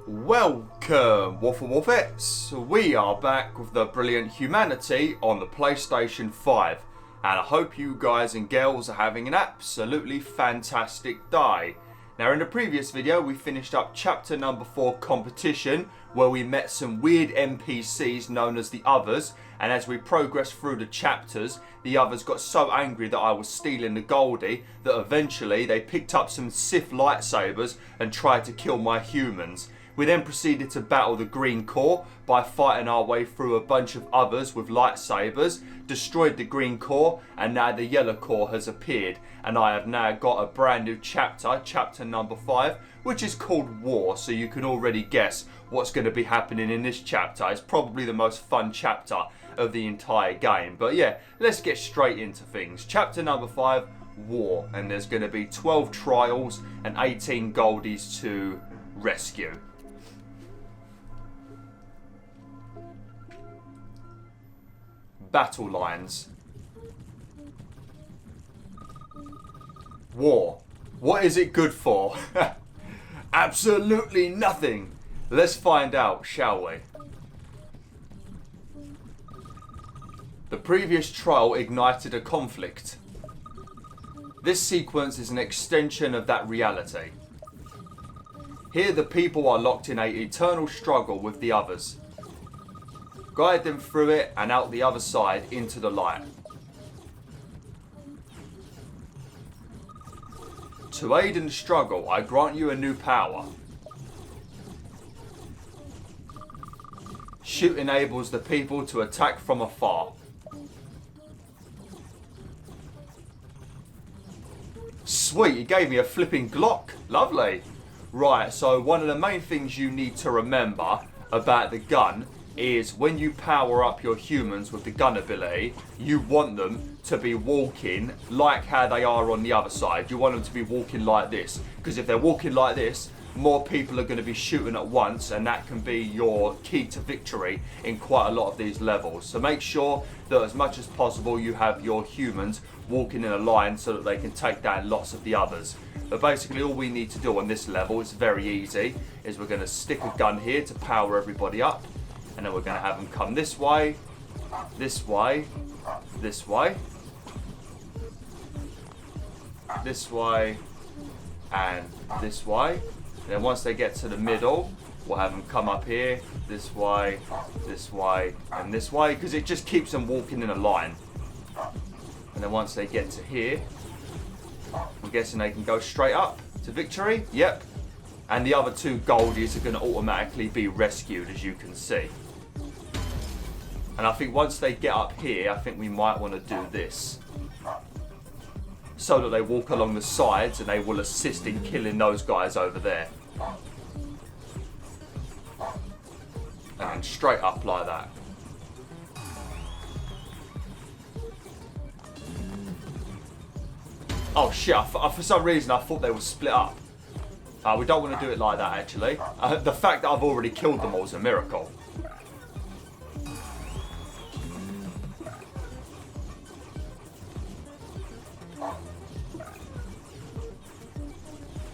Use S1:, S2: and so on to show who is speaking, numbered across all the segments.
S1: Welcome, BwolfTheWolfettes. We are back with the brilliant humanity on the PlayStation 5. And I hope you guys and girls are having an absolutely fantastic day. Now in the previous video we finished up chapter number 4 competition, where we met some weird NPCs known as the Others, and as we progressed through the chapters, the Others got so angry that I was stealing the Goldie that eventually they picked up some Sith lightsabers and tried to kill my humans. We then proceeded to battle the Green Corps by fighting our way through a bunch of others with lightsabers, destroyed the Green Corps, and now the Yellow Corps has appeared. And I have now got a brand new chapter, chapter number 5, which is called War, so you can already guess what's going to be happening in this chapter. It's probably the most fun chapter of the entire game. But yeah, let's get straight into things. Chapter number 5, War, and there's going to be 12 trials and 18 goldies to rescue. Battle lines. War. What is it good for? Absolutely nothing. Let's find out, shall we? The previous trial ignited a conflict. This sequence is an extension of that reality. Here the people are locked in an eternal struggle with the others. Guide them through it and out the other side into the light. To aid in the struggle, I grant you a new power. Shoot enables the people to attack from afar. Sweet, he gave me a flipping Glock. Lovely. Right, so one of the main things you need to remember about the gun is when you power up your humans with the gun ability, you want them to be walking like how they are on the other side. You want them to be walking like this, because if they're walking like this, more people are going to be shooting at once, and that can be your key to victory in quite a lot of these levels. So make sure that as much as possible you have your humans walking in a line so that they can take down lots of the others. But basically all we need to do on this level is very easy, is we're going to stick a gun here to power everybody up. And then we're going to have them come this way, this way, this way, this way, and this way. And then once they get to the middle, we'll have them come up here, this way, and this way, because it just keeps them walking in a line. And then once they get to here, I'm guessing they can go straight up to victory. Yep. And the other two goldies are going to automatically be rescued, as you can see. And I think once they get up here, I think we might want to do this. So that they walk along the sides and they will assist in killing those guys over there. And straight up like that. Oh shit, for some reason I thought they were split up. We don't want to do it like that actually. The fact that I've already killed them all is a miracle.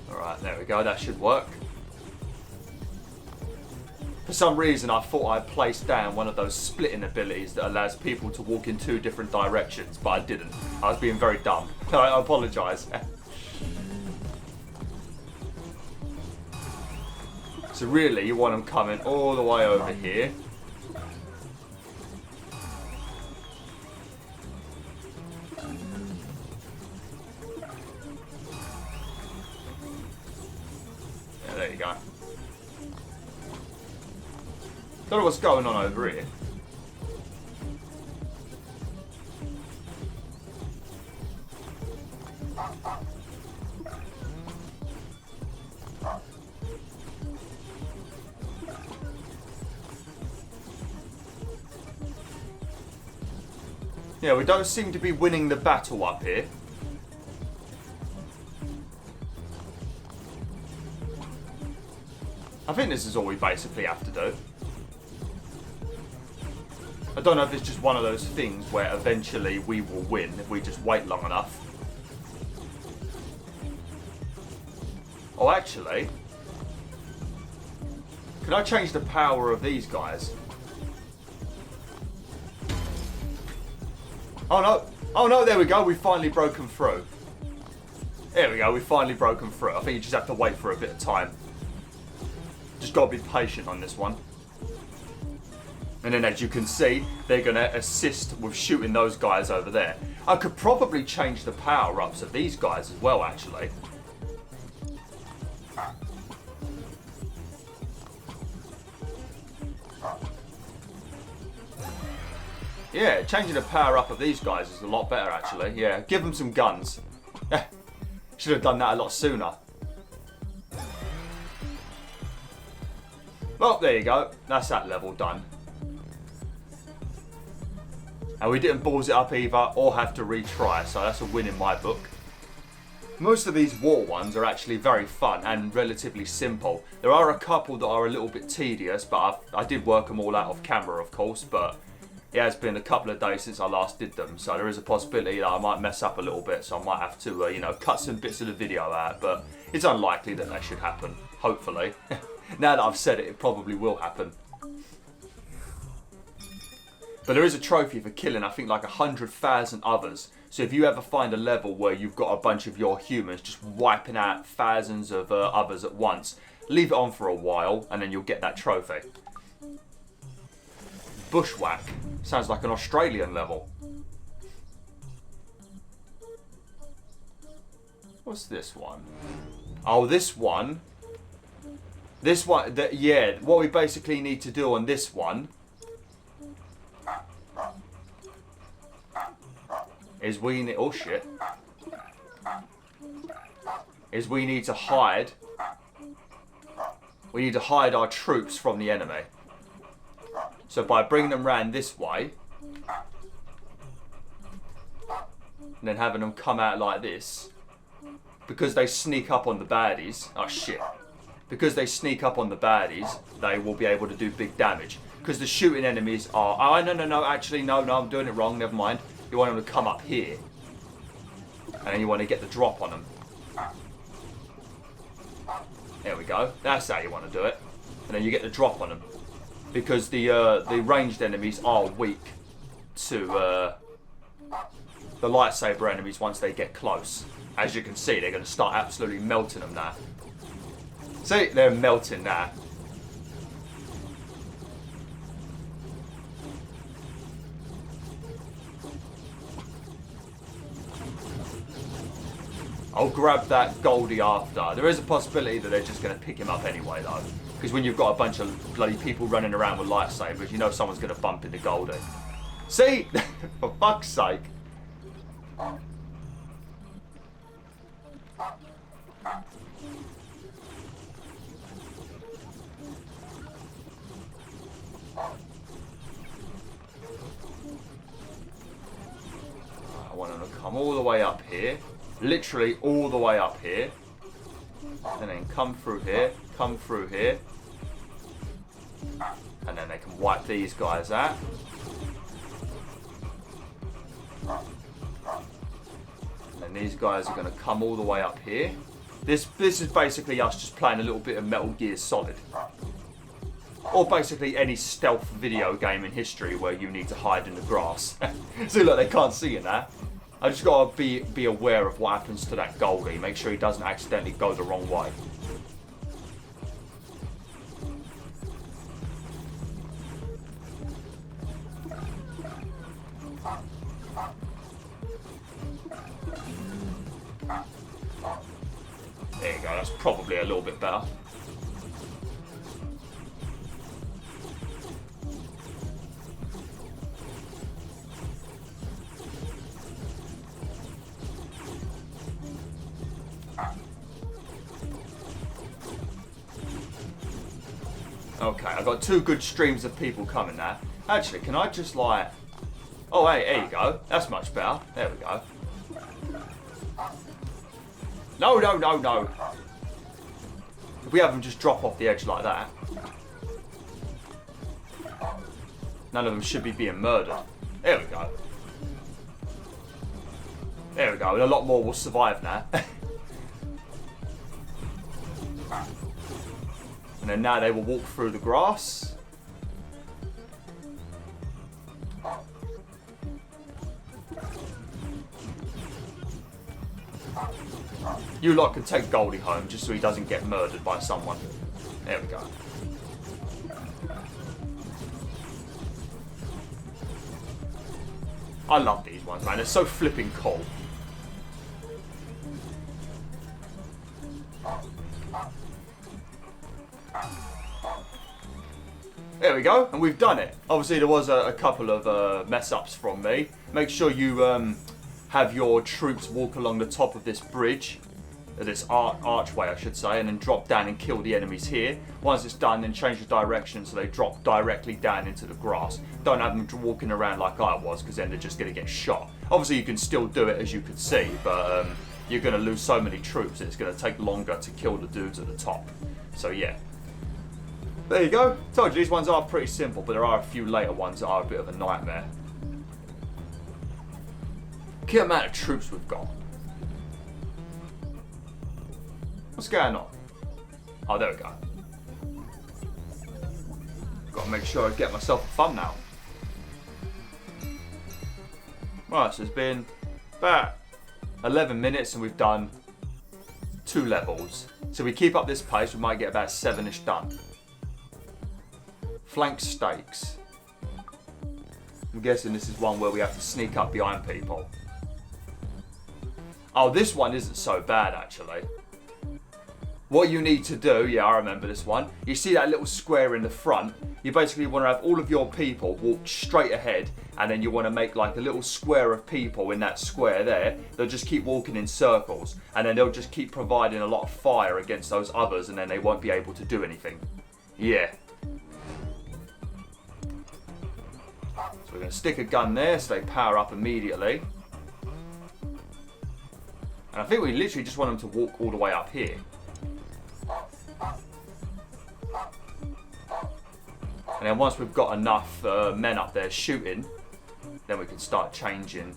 S1: Alright, there we go, that should work. For some reason I thought I placed down one of those splitting abilities that allows people to walk in 2 different directions, but I didn't. I was being very dumb. I apologise. So really you want them coming all the way over here. Yeah, there you go. Don't know what's going on over here. Yeah, we don't seem to be winning the battle up here. I think this is all we basically have to do. I don't know if it's just one of those things where eventually we will win if we just wait long enough. Oh, actually, Can I change the power of these guys? Oh no. Oh no, there we go. We've finally broken through. There we go. We've finally broken through. I think you just have to wait for a bit of time. Just got to be patient on this one. And then as you can see, they're going to assist with shooting those guys over there. I could probably change the power-ups of these guys as well, actually. Yeah, changing the power-up of these guys is a lot better, actually. Yeah, give them some guns. Should have done that a lot sooner. Well, there you go. That's that level done. And we didn't balls it up either, or have to retry, so that's a win in my book. Most of these war ones are actually very fun and relatively simple. There are a couple that are a little bit tedious, but I did work them all out off camera, of course, but it has been a couple of days since I last did them, so there is a possibility that I might mess up a little bit, so I might have to, you know, cut some bits of the video out, but it's unlikely that should happen, hopefully. Now that I've said it, it probably will happen. But there is a trophy for killing, I think, like 100,000 others. So if you ever find a level where you've got a bunch of your humans just wiping out thousands of others at once, leave it on for a while and then you'll get that trophy. Bushwhack. Sounds like an Australian level. What's this one? Oh, this one. This one, yeah, what we basically need to do on this one is we need, oh shit, is we need to hide our troops from the enemy. So by bringing them round this way, and then having them come out like this, because they sneak up on the baddies, oh shit, because they sneak up on the baddies, they will be able to do big damage. Because the shooting enemies are, oh no, actually no, I'm doing it wrong, never mind. You want them to come up here, and then you want to get the drop on them. There we go. That's how you want to do it. And then you get the drop on them, because the ranged enemies are weak to the lightsaber enemies once they get close. As you can see, they're going to start absolutely melting them now. See, they're melting now. I'll grab that Goldie after. There is a possibility that they're just going to pick him up anyway, though. Because when you've got a bunch of bloody people running around with lightsabers, you know someone's going to bump into Goldie. See? For fuck's sake. I want them to come all the way up here. Literally all the way up here. And then come through here. Come through here. And then they can wipe these guys out. And then these guys are going to come all the way up here. This is basically us just playing a little bit of Metal Gear Solid. Or basically any stealth video game in history where you need to hide in the grass. See, look, they can't see you now. I just got to be aware of what happens to that Goldie. Make sure he doesn't accidentally go the wrong way. There you go, that's probably a little bit better. Okay, I've got two good streams of people coming now. Actually, can I just like... Oh, hey, there you go. That's much better. There we go. No. If we have them just drop off the edge like that, none of them should be being murdered. There we go. There we go. And a lot more will survive now. And then now they will walk through the grass. You lot can take Goldie home just so he doesn't get murdered by someone. There we go. I love these ones, man. They're so flipping cool. There we go, and we've done it. Obviously, there was a couple of mess-ups from me. Make sure you have your troops walk along the top of this bridge, this archway, I should say, and then drop down and kill the enemies here. Once it's done, then change the direction so they drop directly down into the grass. Don't have them walking around like I was, because then they're just going to get shot. Obviously, you can still do it, as you can see, but you're going to lose so many troops, it's going to take longer to kill the dudes at the top. So, yeah. There you go. Told you, these ones are pretty simple, but there are a few later ones that are a bit of a nightmare. Look at the amount of troops we've got. What's going on? Oh, there we go. Got to make sure I get myself a thumbnail. Right, so it's been about 11 minutes and we've done 2 levels. So we keep up this pace, we might get about 7-ish done. Flank stakes. I'm guessing this is one where we have to sneak up behind people. Oh, this one isn't so bad, actually. What you need to do, yeah, I remember this one. You see that little square in the front? You basically want to have all of your people walk straight ahead, and then you want to make like a little square of people in that square there. They'll just keep walking in circles, and then they'll just keep providing a lot of fire against those others, and then they won't be able to do anything. Yeah. So we're going to stick a gun there so they power up immediately. And I think we literally just want them to walk all the way up here. And then once we've got enough men up there shooting, then we can start changing.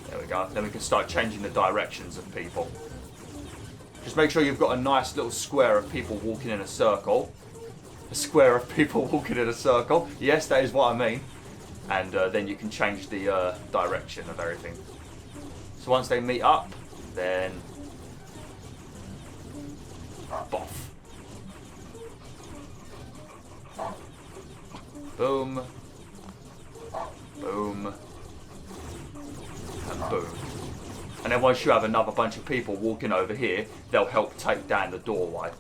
S1: There we go. Then we can start changing the directions of people. Just make sure you've got a nice little square of people walking in a circle. A square of people walking in a circle. Yes, that is what I mean. And then you can change the direction of everything. So once they meet up, then boff. Boom. Boom. And boom. And then once you have another bunch of people walking over here, they'll help take down the doorway.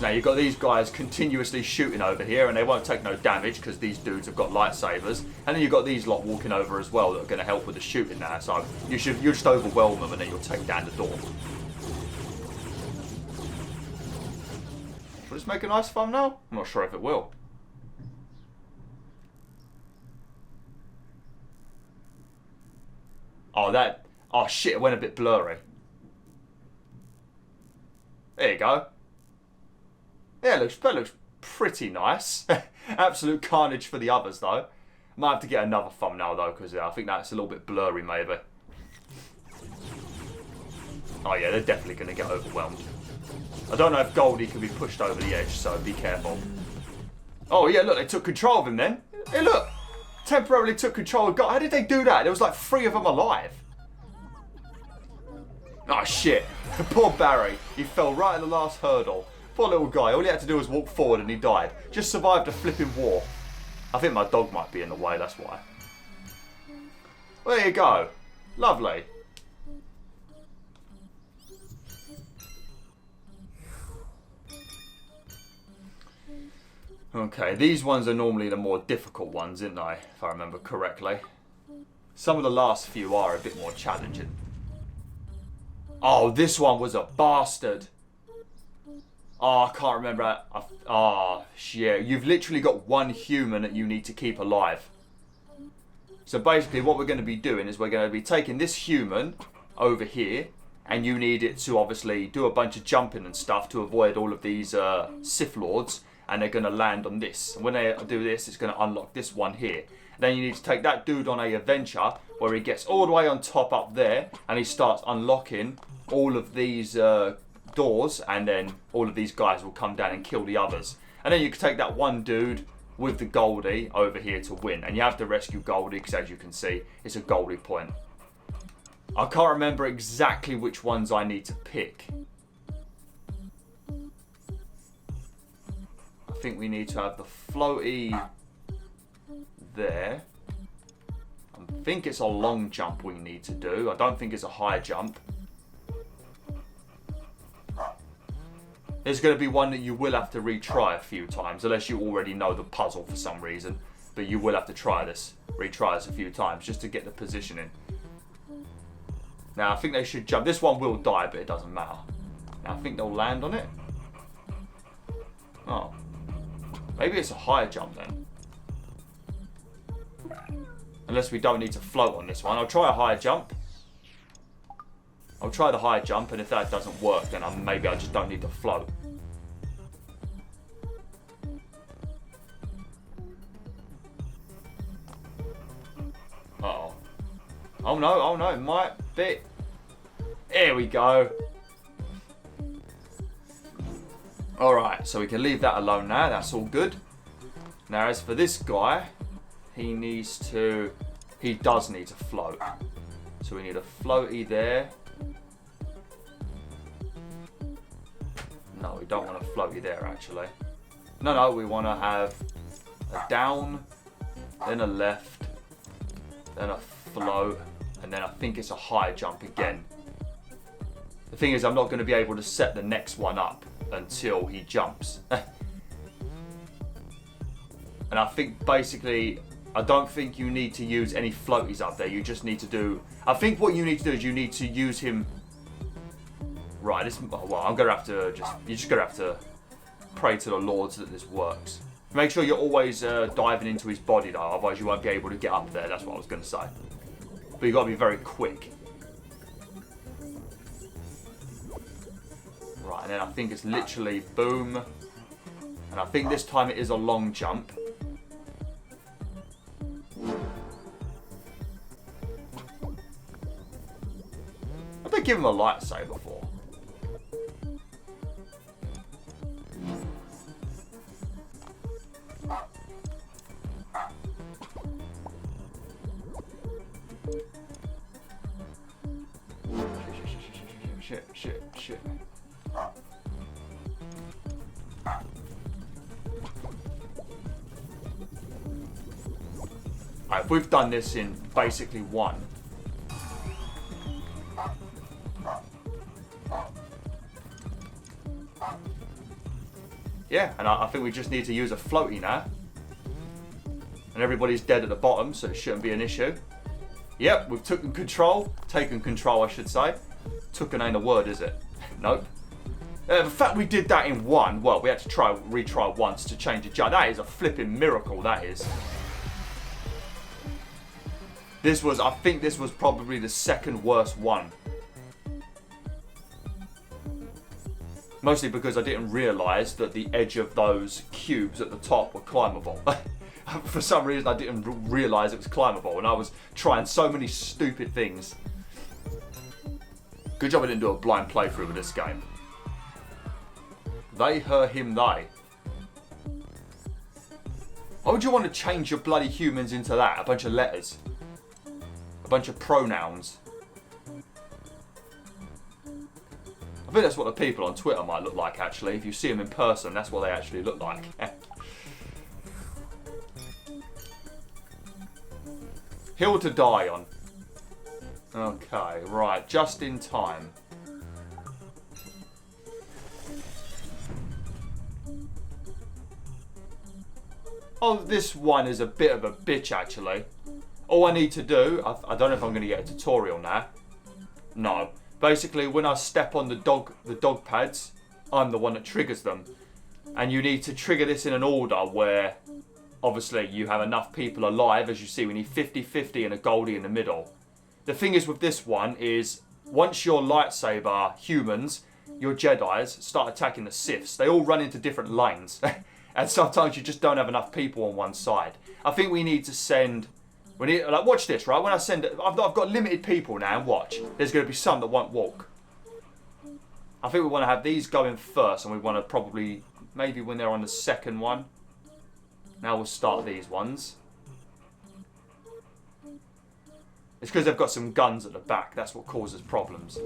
S1: Now you've got these guys continuously shooting over here and they won't take no damage because these dudes have got lightsabers. And then you've got these lot walking over as well that are going to help with the shooting now. So you just overwhelm them and then you'll take down the door. Will this make a nice thumbnail? I'm not sure if it will. Oh shit, it went a bit blurry. There you go. Yeah, that looks pretty nice. Absolute carnage for the others, though. Might have to get another thumbnail, though, because I think that's a little bit blurry, maybe. Oh, yeah, they're definitely going to get overwhelmed. I don't know if Goldie can be pushed over the edge, so be careful. Oh, yeah, look, they took control of him then. Hey, look. Temporarily took control of Goldie. How did they do that? There was like 3 of them alive. Oh, shit. Poor Barry. He fell right in the last hurdle. Poor little guy, all he had to do was walk forward and he died. Just survived a flipping war. I think my dog might be in the way, that's why. Well, there you go. Lovely. Okay, these ones are normally the more difficult ones, isn't they? If I remember correctly. Some of the last few are a bit more challenging. Oh, this one was a bastard. Oh, I can't remember. Oh, shit. You've literally got 1 human that you need to keep alive. So basically what we're going to be doing is we're going to be taking this human over here and you need it to obviously do a bunch of jumping and stuff to avoid all of these Sith Lords, and they're going to land on this. And when they do this, it's going to unlock this one here. Then you need to take that dude on a adventure where he gets all the way on top up there, and he starts unlocking all of these doors, and then all of these guys will come down and kill the others. And then you can take that one dude with the Goldie over here to win. And you have to rescue Goldie because, as you can see, it's a Goldie point. I can't remember exactly which ones I need to pick. I think we need to have the floaty there. I think it's a long jump we need to do. I don't think it's a high jump. There's going to be one that you will have to retry a few times, unless you already know the puzzle for some reason. But you will have to retry this a few times just to get the positioning. Now I think they should jump. This one will die, but it doesn't matter. Now I think they'll land on it. Oh, maybe it's a higher jump then. Unless we don't need to float on this one. I'll try a higher jump. I'll try the high jump, and if that doesn't work, then maybe I just don't need to float. Uh-oh. Oh no, it might be. Here we go. Alright, so we can leave that alone now, that's all good. Now as for this guy, he does need to float. So we need a floaty there. No, we don't want a floaty there actually. No, we want to have a down, then a left, then a float, and then I think it's a high jump again. The thing is, I'm not going to be able to set the next one up until he jumps. And I think basically, I don't think you need to use any floaties up there. You just need to do... I think what you need to do is you need to use him... Right, well, I'm going to have to just... You're just going to have to pray to the Lords that this works. Make sure you're always diving into his body though, otherwise you won't be able to get up there. That's what I was going to say. But you've got to be very quick. Right, and then I think it's literally boom. And I think this time it is a long jump. I did give him a lightsaber for. Shit. Alright, we've done this in basically one. Yeah, and I think we just need to use a floaty now. And everybody's dead at the bottom, so it shouldn't be an issue. Yep, we've taken control, I should say. Took ain't a word, is it? Nope. The fact we did that in one, well, we had to retry once to change a judge. That is a flipping miracle, that is. I think this was probably the second worst one. Mostly because I didn't realise that the edge of those cubes at the top were climbable. For some reason I didn't realise it was climbable, and I was trying so many stupid things. Good job I didn't do a blind playthrough of this game. They, her, him, they. Why would you want to change your bloody humans into that? A bunch of letters. A bunch of pronouns. I think that's what the people on Twitter might look like, actually. If you see them in person, that's what they actually look like. Hill to die on. Okay, right, just in time. Oh, this one is a bit of a bitch, actually. All I need to do, I don't know if I'm going to get a tutorial now. No. Basically, when I step on the dog pads, I'm the one that triggers them. And you need to trigger this in an order where, obviously, you have enough people alive. As you see, we need 50-50 and a Goldie in the middle. The thing is with this one is, once your lightsaber humans, your Jedis, start attacking the Siths, they all run into different lanes. And sometimes you just don't have enough people on one side. I think we need to send... like, watch this, right? When I send it... I've got limited people now, and watch. There's going to be some that won't walk. I think we want to have these going first, and we want to probably... Maybe when they're on the second one. Now we'll start these ones. It's because they've got some guns at the back. That's what causes problems.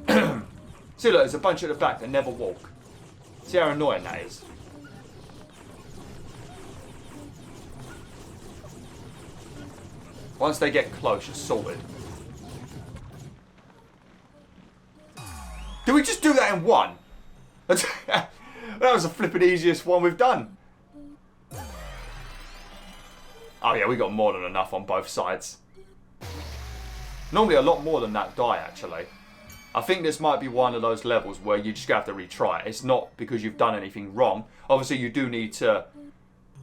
S1: See, look, there's a bunch at the back that never walk. See how annoying that is? Once they get close, you're sorted. Did we just do that in one? That was the flipping easiest one we've done. Oh yeah, we got more than enough on both sides. Normally a lot more than that die, actually. I think this might be one of those levels where you just have to retry it. It's not because you've done anything wrong. Obviously, you do need to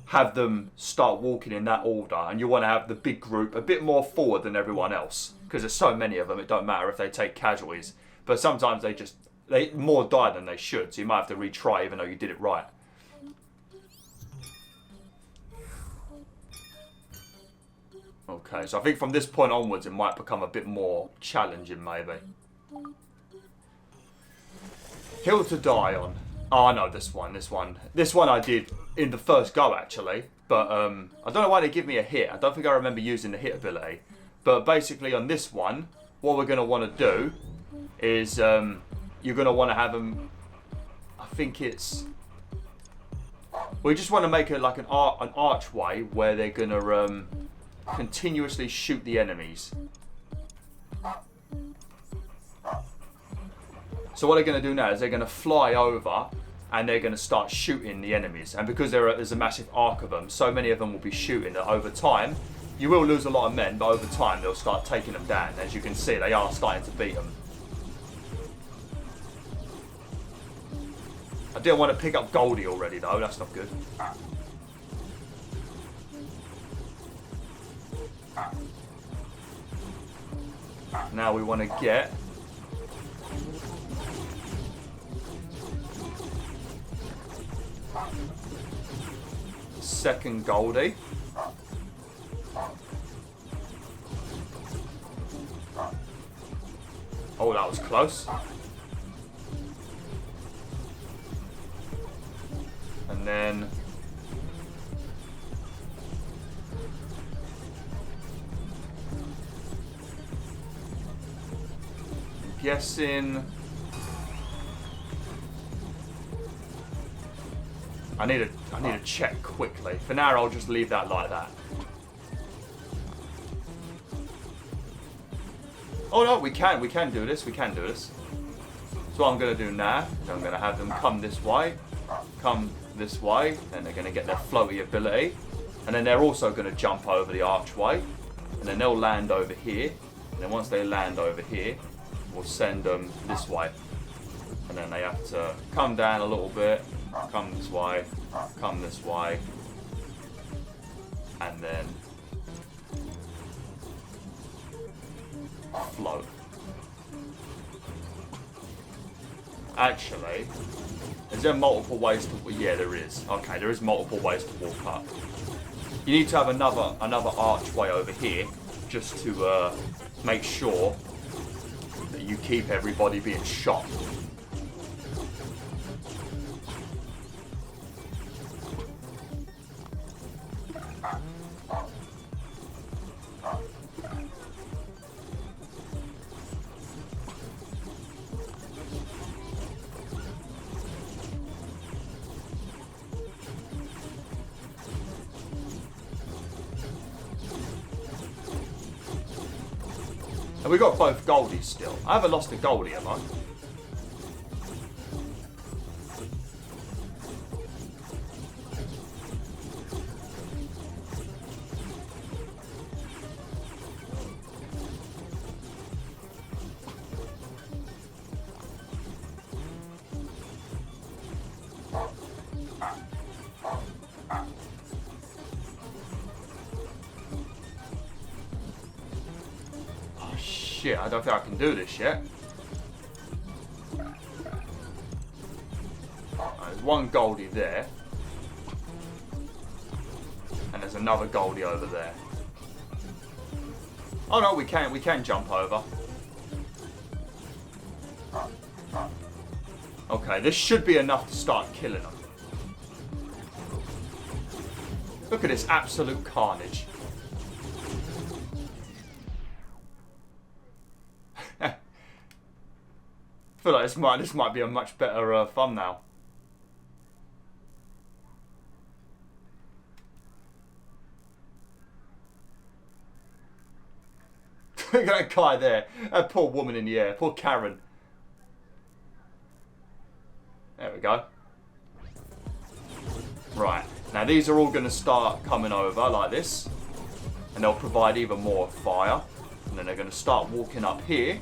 S1: have them start walking in that order, and you want to have the big group a bit more forward than everyone else, because there's so many of them. It don't matter if they take casualties, but sometimes they more die than they should, so you might have to retry even though you did it right. Okay, so I think from this point onwards it might become a bit more challenging, maybe. Hill to die on. Oh no, this one I did in the first go, actually, but I don't know why they give me a hit. I don't think I remember using the hit ability, but basically on this one, what we're going to want to do is you're going to want to have them, I think it's, we just want to make it like an archway where they're going to continuously shoot the enemies. So what they're going to do now is they're going to fly over and they're going to start shooting the enemies. And because there's a massive arc of them, so many of them will be shooting that over time, you will lose a lot of men, but over time they'll start taking them down. As you can see, they are starting to beat them. I didn't want to pick up Goldie already though, that's not good. Now we want to get second Goldie. Oh, that was close. And then I'm guessing I need to check quickly. For now, I'll just leave that like that. Oh no, we can do this. We can do this. So what I'm going to do now is I'm going to have them come this way, and they're going to get their floaty ability, and then they're also going to jump over the archway, and then they'll land over here, and then once they land over here, we'll send them this way, and then they have to come down a little bit, come this way, and then float. Actually, is there multiple ways to... Yeah, there is. Okay, there is multiple ways to walk up. You need to have another archway over here, just to make sure that you keep everybody being shot. And we got both Goldies still. I haven't lost a Goldie, have I? shit, I don't think I can do this yet. There's one Goldie there. And there's another Goldie over there. Oh no, we can jump over. Okay, this should be enough to start killing them. Look at this absolute carnage. I feel like this might be a much better thumbnail. Look at that guy there. That poor woman in the air. Poor Karen. There we go. Right. Now these are all going to start coming over like this. And they'll provide even more fire. And then they're going to start walking up here.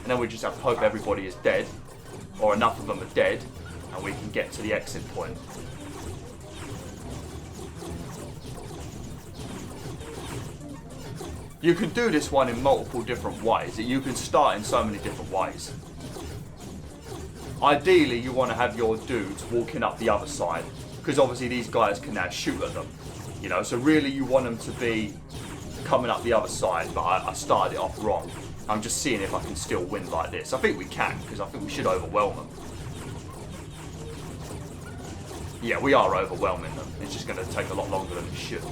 S1: And then we just have to hope everybody is dead. Or enough of them are dead. And we can get to the exit point. You can do this one in multiple different ways. You can start in so many different ways. Ideally, you want to have your dudes walking up the other side. Because obviously these guys can now shoot at them. You know, so really you want them to be coming up the other side. But I started it off wrong. I'm just seeing if I can still win like this. I think we can, because I think we should overwhelm them. Yeah, we are overwhelming them. It's just going to take a lot longer than it should.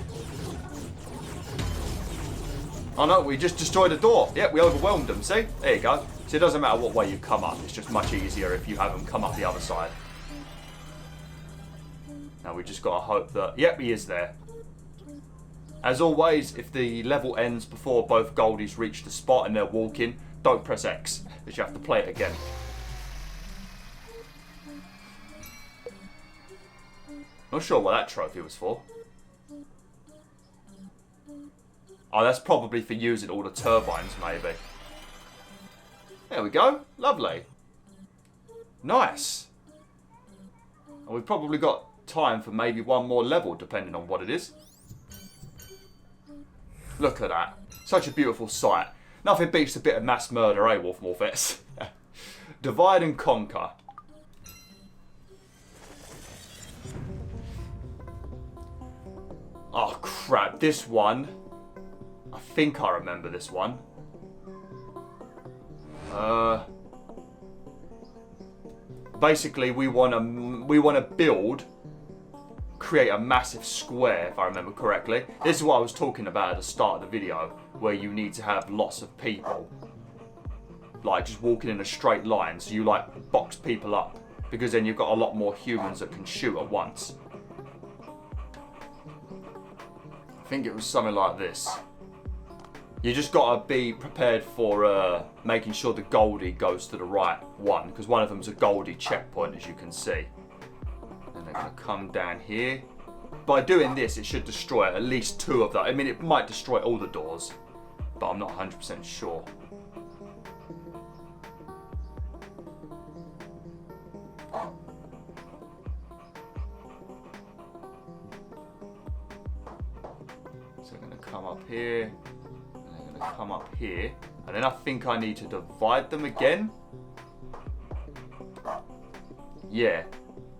S1: Oh no, we just destroyed a door. Yep, we overwhelmed them, see? There you go. So it doesn't matter what way you come up. It's just much easier if you have them come up the other side. Now we just got to hope that... Yep, he is there. As always, if the level ends before both Goldies reach the spot and they're walking, don't press X, because you have to play it again. Not sure what that trophy was for. Oh, that's probably for using all the turbines, maybe. There we go. Lovely. Nice. And we've probably got time for maybe one more level, depending on what it is. Look at that. Such a beautiful sight. Nothing beats a bit of mass murder, eh, WolfTheWolf? Divide and conquer. Oh, crap. This one... I think I remember this one. Basically, we want to build, create a massive square, if I remember correctly. This is what I was talking about at the start of the video, where you need to have lots of people, like just walking in a straight line. So you like box people up, because then you've got a lot more humans that can shoot at once. I think it was something like this. You just got to be prepared for making sure the Goldie goes to the right one, because one of them's a Goldie checkpoint, as you can see. And they're going to come down here. By doing this, it should destroy at least 2 of them. I mean, it might destroy all the doors, but I'm not 100% sure. So I'm going to come up here. Come up here, and then I think I need to divide them again. Yeah,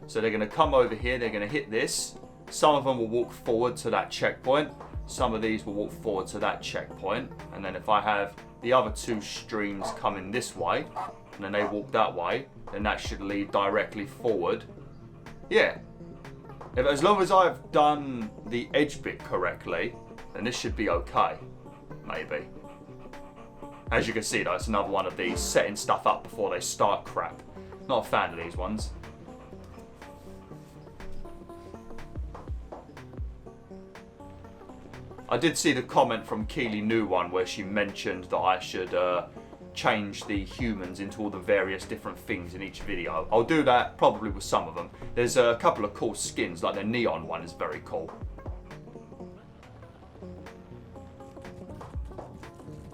S1: so they're going to come over here, they're going to hit this. Some of them will walk forward to that checkpoint, some of these will walk forward to that checkpoint, and then if I have the other 2 streams coming this way and then they walk that way, then that should lead directly forward. Yeah, as long as I've done the edge bit correctly, then this should be okay. Maybe. As you can see though, it's another one of these setting stuff up before they start crap. Not a fan of these ones. I did see the comment from Keely New One where she mentioned that I should change the humans into all the various different things in each video. I'll do that probably with some of them. There's a couple of cool skins, like the neon one is very cool.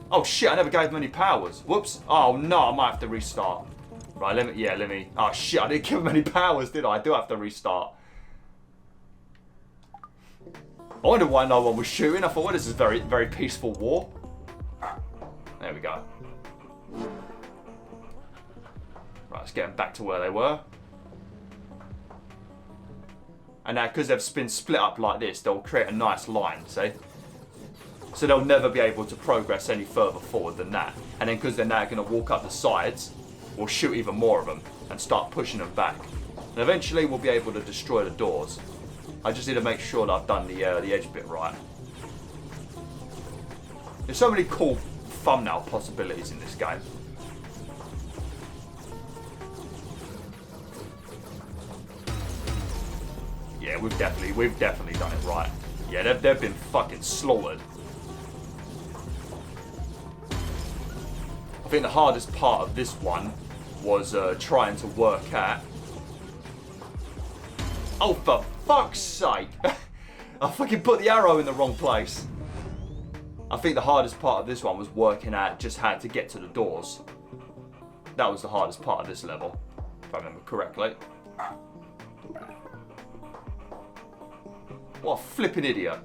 S1: Oh shit, I never gave them any powers. Whoops. Oh no, I might have to restart. Right, let me... Oh shit, I didn't give them any powers, did I? I do have to restart. I wonder why no one was shooting. I thought, well, this is very, very peaceful war. There we go. let's get them back to where they were. And now, because they've been split up like this, they'll create a nice line, see? So they'll never be able to progress any further forward than that. And then because they're now going to walk up the sides, we'll shoot even more of them and start pushing them back. And eventually we'll be able to destroy the doors. I just need to make sure that I've done the edge bit right. There's so many cool thumbnail possibilities in this game. Yeah, we've definitely done it right. Yeah, they've been fucking slaughtered. I think the hardest part of this one was trying to work out. Oh, for fuck's sake! I fucking put the arrow in the wrong place. I think the hardest part of this one was working out just how to get to the doors. That was the hardest part of this level, if I remember correctly. What a flipping idiot.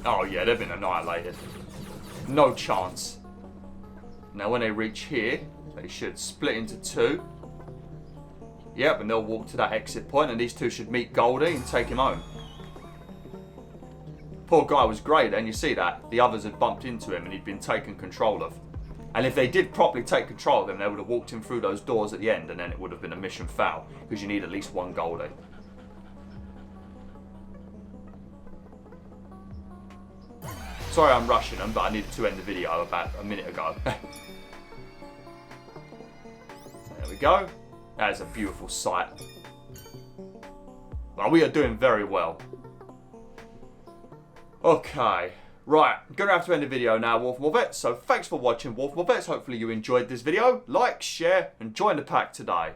S1: Oh yeah, they've been annihilated. No chance. Now when they reach here, they should split into two. Yep, and they'll walk to that exit point, and these two should meet Goldie and take him home. Poor guy was grey then, you see that? The others had bumped into him and he'd been taken control of. And if they did properly take control of him, they would have walked him through those doors at the end, and then it would have been a mission foul, because you need at least one Goldie. Sorry I'm rushing them, but I needed to end the video about a minute ago. There we go. That is a beautiful sight. Well, we are doing very well. Okay. Right, I'm going to have to end the video now, BwolfTheWolf. So thanks for watching, BwolfTheWolf. Hopefully you enjoyed this video. Like, share, and join the pack today.